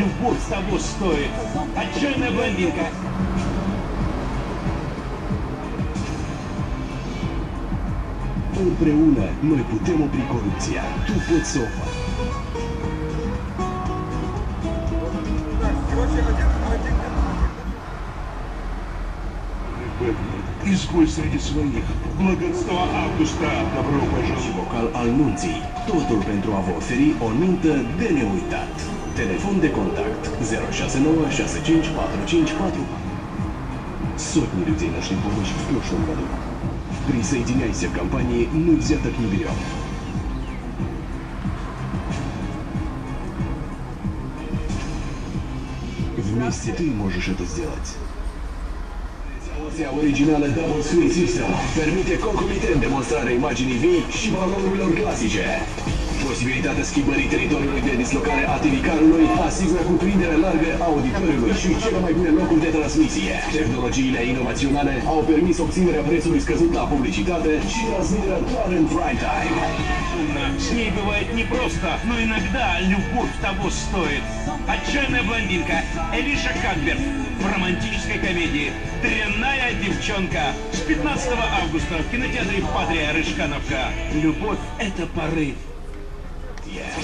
любовь того стоит. Отчаянная блондинка. Împreună, noi putem opri corupția. Tu poți să o faci. Изгой среди своих. Благородство Августа. Добро пожаловать. Vocal al nunții. Totul pentru a vă oferi o nuntă de neuitat. Telefon de contact 069 65 45 44. Сотни людей нашли помощь в прошлом году. Присоединяйся к компании «Мы взяток не берем». Вместе ты можешь это сделать. Originală Double Swing System permite concomitent demonstrarea imaginii vii și valorilor clasice. Posibilitatea schimbării teritoriului de dislocare a TV-carului asigură cuprindere largă a auditoriului și cele mai bune locuri de transmisie. Tehnologiile inovaționale au permis obținerea prețului scăzut la publicitate și transmiterea doar în prime time. С ней бывает непросто, но иногда любовь того стоит. Отчаянная блондинка Элиша Кадберг в романтической комедии «Дрянная девчонка» с 15 августа в кинотеатре «Патрия» Рыжкановка. Любовь – это порыв.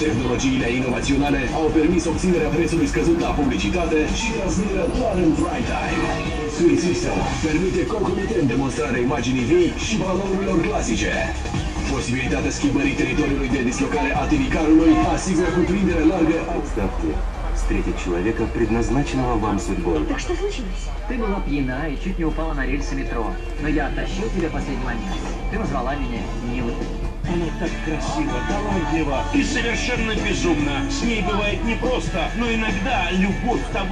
Tehnologiile inovaționale au permis obținerea prețului scăzut la publicitate și transmiterea doar în prime time. Swing System permite concomitent demonstrarea imaginii vii și valorilor clasice. Posibilitatea schimbării teritoriului de dislocare a TV-carului asigură cuprindere largă. Представьте, встретить человека, предназначенного вам судьбой. Так что случилось? Ты была пьяна и чуть не упала на рельсы метро. Но я оттащил тебя в последний момент. Ты назвала меня милой. Она так красива, талантлива и совершенно безумна. С ней бывает непросто, но иногда любовь того